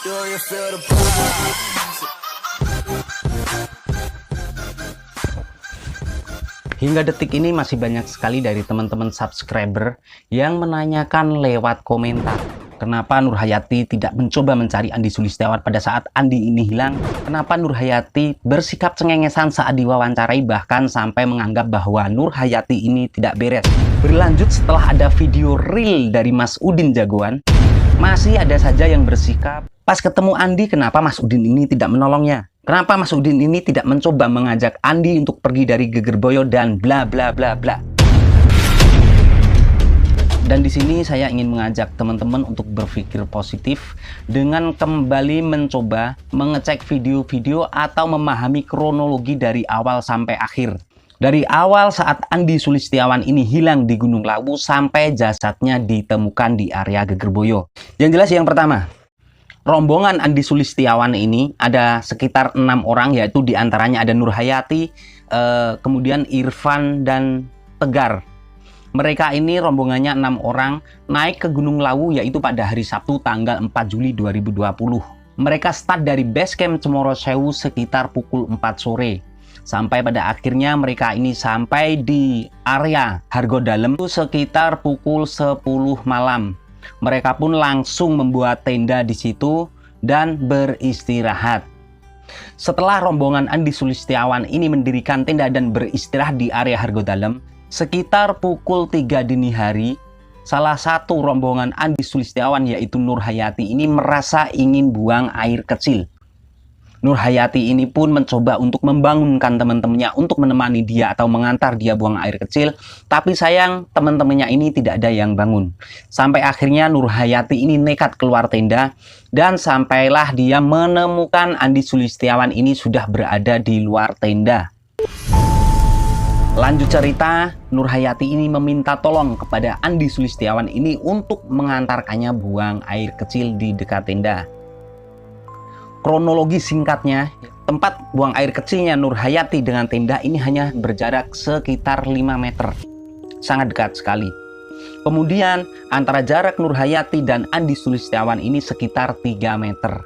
Do you feel the vibes? Hingga detik ini masih banyak sekali dari teman-teman subscriber yang menanyakan lewat komentar, kenapa Nur Hayati tidak mencoba mencari Andi Sulistiawan pada saat Andi ini hilang? Kenapa Nur Hayati bersikap cengengesan saat diwawancarai, bahkan sampai menganggap bahwa Nur Hayati ini tidak beres? Berlanjut setelah ada video real dari Mas Udin Jagoan, masih ada saja yang bersikap, pas ketemu Andi kenapa Mas Udin ini tidak menolongnya? Kenapa Mas Udin ini tidak mencoba mengajak Andi untuk pergi dari Gegerboyo dan bla bla bla bla. Dan di sini saya ingin mengajak teman-teman untuk berpikir positif dengan kembali mencoba mengecek video-video atau memahami kronologi dari awal sampai akhir. Dari awal saat Andi Sulistiawan ini hilang di Gunung Lawu sampai jasadnya ditemukan di area Gegerboyo. Yang jelas yang pertama, rombongan Andi Sulistiawan ini ada sekitar 6 orang, yaitu diantaranya ada Nur Hayati, kemudian Irfan dan Tegar. Mereka ini rombongannya 6 orang naik ke Gunung Lawu yaitu pada hari Sabtu tanggal 4 Juli 2020. Mereka start dari base camp Cemoro Sewu sekitar pukul 4 sore. Sampai pada akhirnya mereka ini sampai di area Hargodalem itu sekitar pukul 10 malam. Mereka pun langsung membuat tenda di situ dan beristirahat. Setelah rombongan Andi Sulistiawan ini mendirikan tenda dan beristirahat di area Hargodalem, sekitar pukul 3 dini hari, salah satu rombongan Andi Sulistiawan yaitu Nur Hayati ini merasa ingin buang air kecil. Nur Hayati ini pun mencoba untuk membangunkan teman-temannya untuk menemani dia atau mengantar dia buang air kecil. Tapi sayang teman-temannya ini tidak ada yang bangun. Sampai akhirnya Nur Hayati ini nekat keluar tenda. Dan sampailah dia menemukan Andi Sulistiawan ini sudah berada di luar tenda. Lanjut cerita, Nur Hayati ini meminta tolong kepada Andi Sulistiawan ini untuk mengantarkannya buang air kecil di dekat tenda. Kronologi singkatnya, tempat buang air kecilnya Nur Hayati dengan tenda ini hanya berjarak sekitar 5 meter. Sangat dekat sekali. Kemudian antara jarak Nur Hayati dan Andi Sulistiawan ini sekitar 3 meter.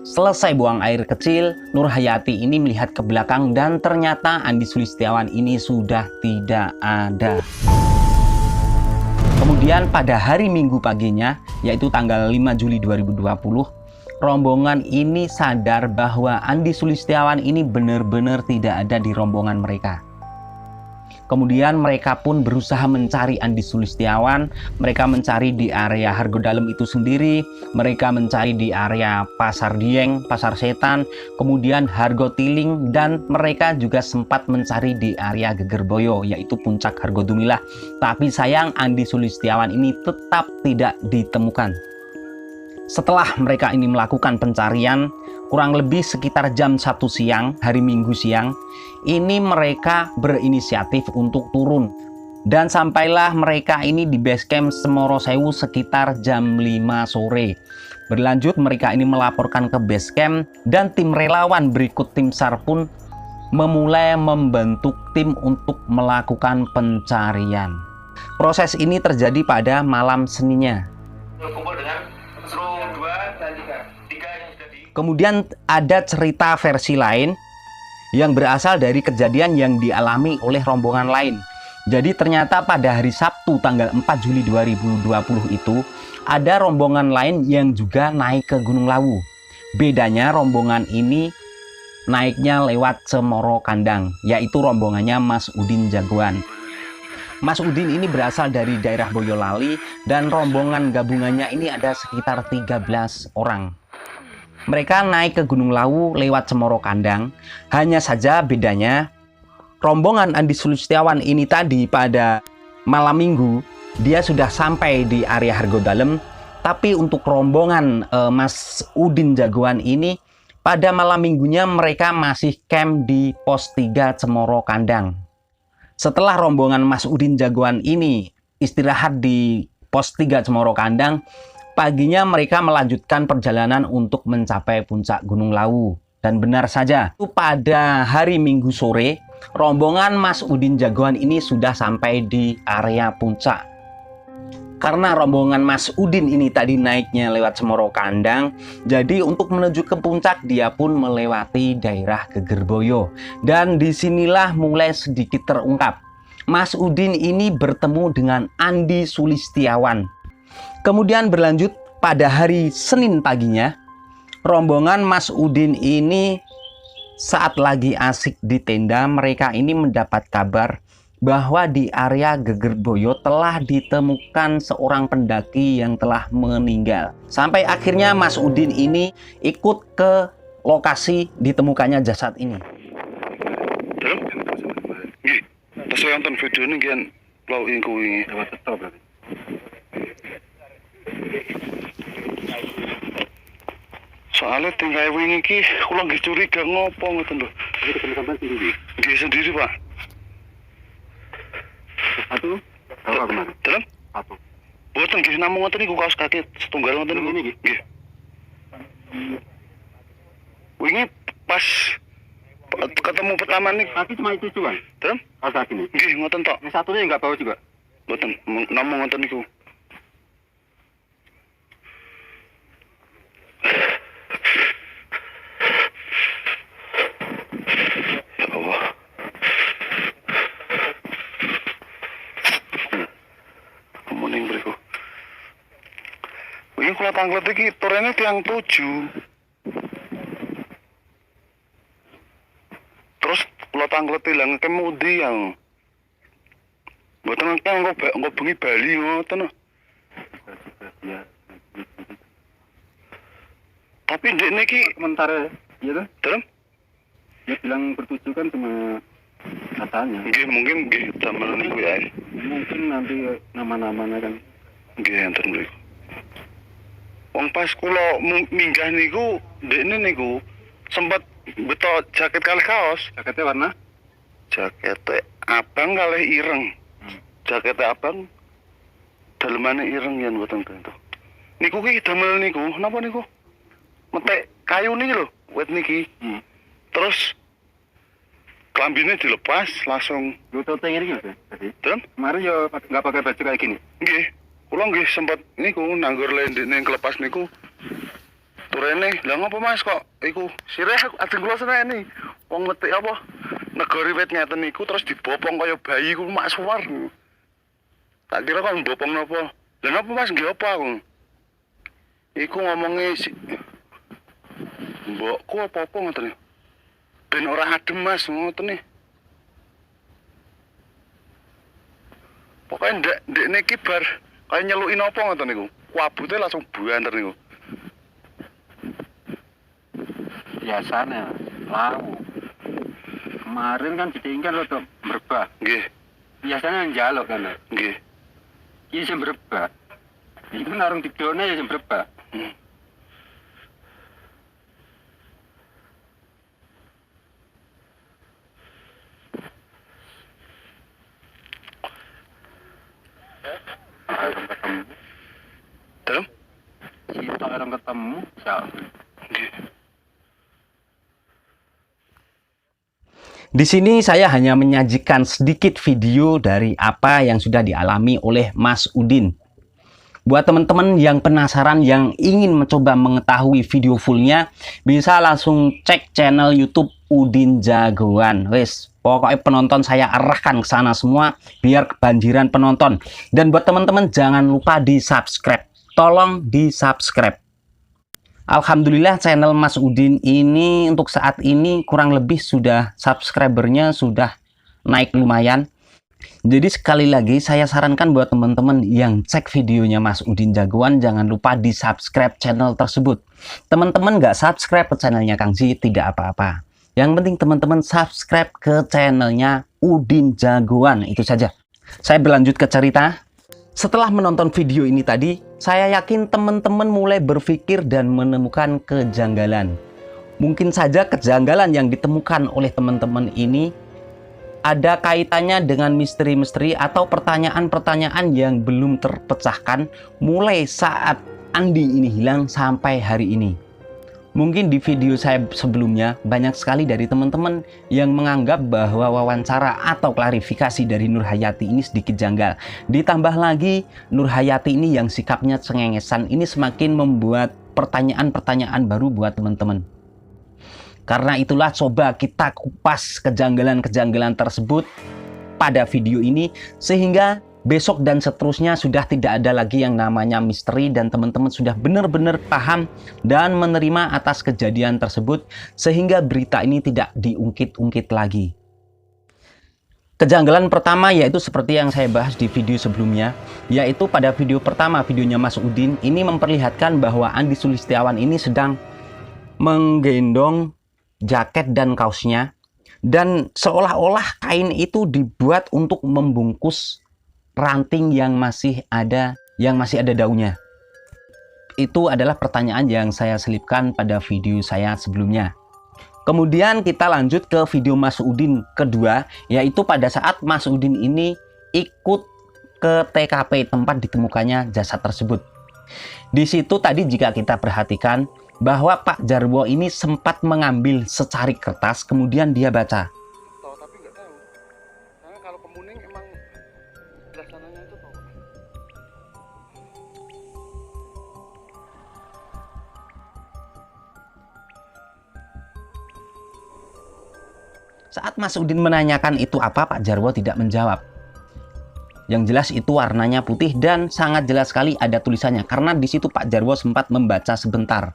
Selesai buang air kecil, Nur Hayati ini melihat ke belakang dan ternyata Andi Sulistiawan ini sudah tidak ada. Kemudian pada hari Minggu paginya, yaitu tanggal 5 Juli 2020, rombongan ini sadar bahwa Andi Sulistiawan ini benar-benar tidak ada di rombongan mereka. Kemudian mereka pun berusaha mencari Andi Sulistiawan. Mereka mencari di area Hargodalem itu sendiri. Mereka mencari di area Pasar Dieng, Pasar Setan, kemudian Hargotiling, dan mereka juga sempat mencari di area Gegerboyo, yaitu Puncak Hargodumilah. Tapi sayang Andi Sulistiawan ini tetap tidak ditemukan. Setelah mereka ini melakukan pencarian kurang lebih sekitar jam 1 siang, hari Minggu siang, ini mereka berinisiatif untuk turun. Dan sampailah mereka ini di base camp Cemoro Sewu sekitar jam 5 sore. Berlanjut mereka ini melaporkan ke base camp dan tim relawan berikut tim SAR pun memulai membentuk tim untuk melakukan pencarian. Proses ini terjadi pada malam Seninnya. Kemudian ada cerita versi lain yang berasal dari kejadian yang dialami oleh rombongan lain. Jadi ternyata pada hari Sabtu tanggal 4 Juli 2020 itu ada rombongan lain yang juga naik ke Gunung Lawu. Bedanya rombongan ini naiknya lewat Cemoro Kandang, yaitu rombongannya Mas Udin Jagoan. Mas Udin ini berasal dari daerah Boyolali dan rombongan gabungannya ini ada sekitar 13 orang. Mereka naik ke Gunung Lawu lewat Cemoro Kandang. Hanya saja bedanya rombongan Andi Sulistiawan ini tadi pada malam Minggu dia sudah sampai di area Hargodalem. Tapi untuk rombongan Mas Udin Jagoan ini pada malam Minggunya mereka masih camp di pos 3 Cemoro Kandang. Setelah rombongan Mas Udin Jagoan ini istirahat di pos 3 Cemoro Kandang, paginya mereka melanjutkan perjalanan untuk mencapai puncak Gunung Lawu. Dan benar saja, pada hari Minggu sore, rombongan Mas Udin Jagoan ini sudah sampai di area puncak. Karena rombongan Mas Udin ini tadi naiknya lewat Semoro Kandang, jadi untuk menuju ke puncak dia pun melewati daerah Gegerboyo. Dan disinilah mulai sedikit terungkap. Mas Udin ini bertemu dengan Andi Sulistiawan. Kemudian berlanjut pada hari Senin paginya, rombongan Mas Udin ini saat lagi asik di tenda, mereka ini mendapat kabar bahwa di area Gegerboyo telah ditemukan seorang pendaki yang telah meninggal. Sampai akhirnya Mas Udin ini ikut ke lokasi ditemukannya jasad ini. Terus saya nonton video ini kan lau ingkuwi lewat tetap berarti. Soalnya tinggal wingi ki kula nggih curiga ngopo ngoten lho. Iki ketemu sampean sendiri. Nggih sendiri, Pak. Satu. Apa kemana? Dalam? Satu. Boten nggih namung ngoten niku kaos kaki setunggal ngoten niku. Nggih. Wingi pas ketemu pertama nih. Kaki cuma itu juga. Dalam? Kaos kaki nih. Nggih, ngoten tok. Yang satunya enggak bawa juga. Boten, namung ngoten niku. Ini kalau tanglet iki turene tiang 7. Terus kalau tanglet ilang kemudi yang mboten kan engko bengi Bali ngoten. Tapi ndek niki sementara iya kan? Dalam? Dia bilang bertuju kan cuma katanya. Nggih, mungkin nggih damel niku ya. Mungkin nanti nama-namanya kan. Nggih, enten mriku. Wong pas kula minggah niku, ndekne niku sempat beto jaket kalih kaos. Jaketnya warna? Jaketnya abang kalih ireng. Jaketnya abang dalemane ireng yen mboten bentuk. Niku ki damel niku, napa niku? Metek kayu niki lho, wit niki. Terus klambine dilepas langsung lutut ngene iki tadi. Dan kemarin yo enggak pakai baju kayak gini. Nggih. Kula nggih sempat niku nanggur lendek ning kelepas niku. Turene, lha ngopo Mas kok iku sireh ajeng kula seneni. Wong metik apa? Negori wit ngeten niku terus dibopong kaya bayi ku mak suwar. Tak kira kok mbopong napa. Lha napa Mas nggih apa aku? Iku ngomongi si mbokku apa-apa ngoten. Ben ora adem Mas ngoten nih. Pokoknya ndek niki bar kayak nyelukin apa ngoten niku. Kuabute langsung buanter niku. Biasanya lau. Kemarin kan ditinggal untuk merbah. Nggih. Biasanya njaluk kan. Nggih. Iki sing merbah. Iku narung didone ya sing merbah. Dalam? Kita orang ketemu, siapa? Di sini saya hanya menyajikan sedikit video dari apa yang sudah dialami oleh Mas Udin. Buat teman-teman yang penasaran, yang ingin mencoba mengetahui video fullnya, bisa langsung cek channel YouTube Udin Jagoan. Wes, pokoknya penonton saya arahkan ke sana semua biar kebanjiran penonton. Dan buat teman-teman jangan lupa di subscribe. Tolong di subscribe. Alhamdulillah channel Mas Udin ini untuk saat ini kurang lebih sudah subscribernya sudah naik lumayan. Jadi sekali lagi saya sarankan buat teman-teman yang cek videonya Mas Udin Jagoan, jangan lupa di subscribe channel tersebut. Teman-teman nggak subscribe ke channelnya Kang Zi tidak apa-apa. Yang penting teman-teman subscribe ke channelnya Udin Jagoan, itu saja. Saya berlanjut ke cerita. Setelah menonton video ini tadi, saya yakin teman-teman mulai berpikir dan menemukan kejanggalan. Mungkin saja kejanggalan yang ditemukan oleh teman-teman ini ada kaitannya dengan misteri-misteri atau pertanyaan-pertanyaan yang belum terpecahkan mulai saat Andi ini hilang sampai hari ini. Mungkin di video saya sebelumnya banyak sekali dari teman-teman yang menganggap bahwa wawancara atau klarifikasi dari Nur Hayati ini sedikit janggal. Ditambah lagi Nur Hayati ini yang sikapnya cengengesan ini semakin membuat pertanyaan-pertanyaan baru buat teman-teman. Karena itulah coba kita kupas kejanggalan-kejanggalan tersebut pada video ini sehingga besok dan seterusnya sudah tidak ada lagi yang namanya misteri dan teman-teman sudah benar-benar paham dan menerima atas kejadian tersebut sehingga berita ini tidak diungkit-ungkit lagi. Kejanggalan pertama yaitu seperti yang saya bahas di video sebelumnya, yaitu pada video pertama, videonya Mas Udin, ini memperlihatkan bahwa Andi Sulistiawan ini sedang menggendong jaket dan kaosnya dan seolah-olah kain itu dibuat untuk membungkus ranting yang masih ada daunnya. Itu adalah pertanyaan yang saya selipkan pada video saya sebelumnya. Kemudian kita lanjut ke video Mas Udin kedua, yaitu pada saat Mas Udin ini ikut ke TKP tempat ditemukannya jasad tersebut. Di situ tadi jika kita perhatikan bahwa Pak Jarwo ini sempat mengambil secari kertas kemudian dia baca. Tapi nggak tahu. Karena kalau kemuning emang pelaksananya itu tahu. Saat Mas Udin menanyakan itu apa, Pak Jarwo tidak menjawab. Yang jelas itu warnanya putih dan sangat jelas sekali ada tulisannya karena di situ Pak Jarwo sempat membaca sebentar.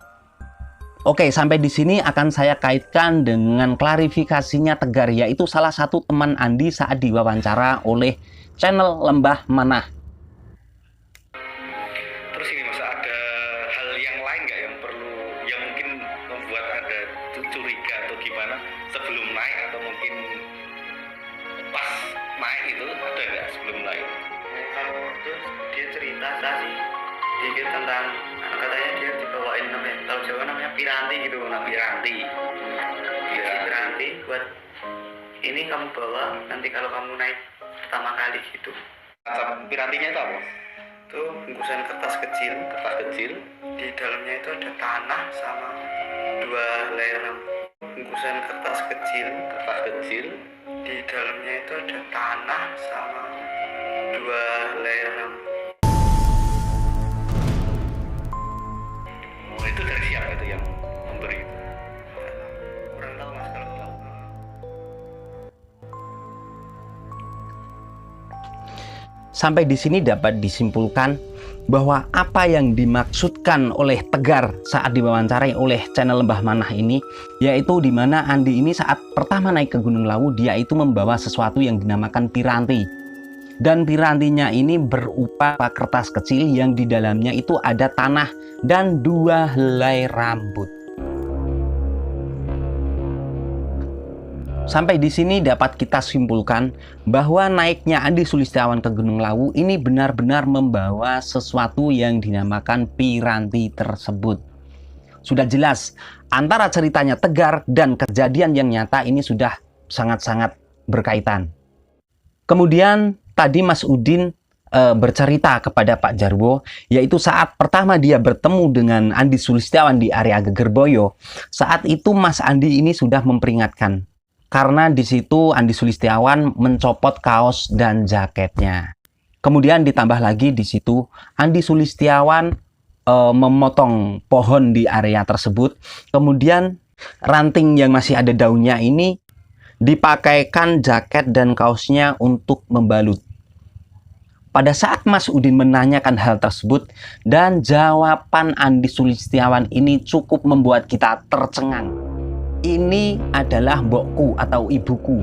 Oke, sampai di sini akan saya kaitkan dengan klarifikasinya Tegar, yaitu salah satu teman Andi saat diwawancara oleh channel Lembah Manah. Terus ini Mas, ada hal yang lain nggak yang perlu, yang mungkin membuat ada curiga atau gimana sebelum naik atau mungkin pas naik itu ada nggak sebelum naik? Kalau itu dia cerita sih dikit tentang katanya dia dibawain namanya tahu Jawa namanya piranti gitu, piranti buat ini kamu bawa nanti kalau kamu naik pertama kali gitu. Pirantinya itu apa? Itu bungkusan kertas kecil di dalamnya itu ada tanah sama 2 layar rambut. Bungkusan kertas kecil di dalamnya itu ada tanah sama 2 layar rambut. Oh, itu dari siapa itu yang memberi? Kurang tahu Mas kalau tahu. Sampai di sini dapat disimpulkan bahwa apa yang dimaksudkan oleh Tegar saat diwawancarai oleh channel Lembah Manah ini, yaitu di mana Andi ini saat pertama naik ke Gunung Lawu dia itu membawa sesuatu yang dinamakan piranti. Dan pirantinya ini berupa kertas kecil yang di dalamnya itu ada tanah dan 2 helai rambut. Sampai di sini dapat kita simpulkan bahwa naiknya Andi Sulistiawan ke Gunung Lawu ini benar-benar membawa sesuatu yang dinamakan piranti tersebut. Sudah jelas antara ceritanya Tegar dan kejadian yang nyata ini sudah sangat-sangat berkaitan. Kemudian tadi Mas Udin bercerita kepada Pak Jarwo, yaitu saat pertama dia bertemu dengan Andi Sulistiawan di area Gegerboyo. Saat itu Mas Andi ini sudah memperingatkan. Karena di situ Andi Sulistiawan mencopot kaos dan jaketnya. Kemudian ditambah lagi di situ Andi Sulistiawan memotong pohon di area tersebut. Kemudian ranting yang masih ada daunnya ini dipakaikan jaket dan kaosnya untuk membalut. Pada saat Mas Udin menanyakan hal tersebut dan jawaban Andi Sulistiawan ini cukup membuat kita tercengang. Ini adalah mbokku atau ibuku,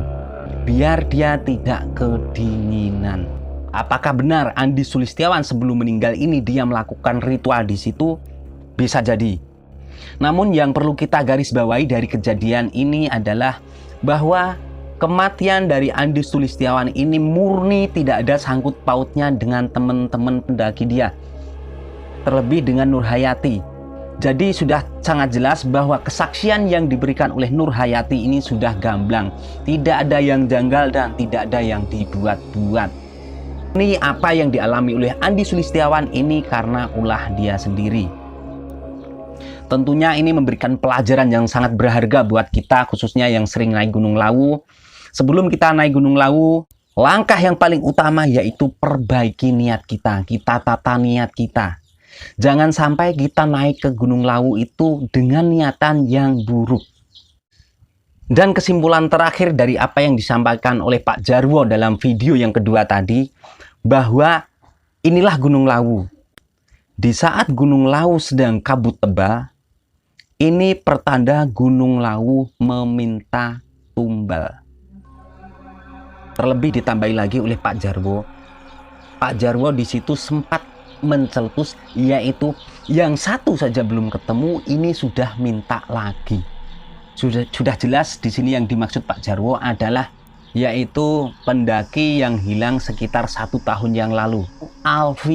biar dia tidak kedinginan. Apakah benar Andi Sulistiawan sebelum meninggal ini dia melakukan ritual di situ? Bisa jadi. Namun yang perlu kita garis bawahi dari kejadian ini adalah bahwa kematian dari Andi Sulistiawan ini murni tidak ada sangkut pautnya dengan teman-teman pendaki dia. Terlebih dengan Nur Hayati. Jadi sudah sangat jelas bahwa kesaksian yang diberikan oleh Nur Hayati ini sudah gamblang. Tidak ada yang janggal dan tidak ada yang dibuat-buat. Ini apa yang dialami oleh Andi Sulistiawan ini karena ulah dia sendiri. Tentunya ini memberikan pelajaran yang sangat berharga buat kita, khususnya yang sering naik Gunung Lawu. Sebelum kita naik Gunung Lawu, langkah yang paling utama yaitu perbaiki niat kita. Kita tata niat kita. Jangan sampai kita naik ke Gunung Lawu itu dengan niatan yang buruk. Dan kesimpulan terakhir dari apa yang disampaikan oleh Pak Jarwo dalam video yang kedua tadi, bahwa inilah Gunung Lawu. Di saat Gunung Lawu sedang kabut tebal, ini pertanda Gunung Lawu meminta tumbal. Terlebih ditambahi lagi oleh Pak Jarwo. Pak Jarwo di situ sempat mencetus, yaitu yang satu saja belum ketemu, ini sudah minta lagi. Sudah jelas di sini yang dimaksud Pak Jarwo adalah yaitu pendaki yang hilang sekitar 1 tahun yang lalu. Alfi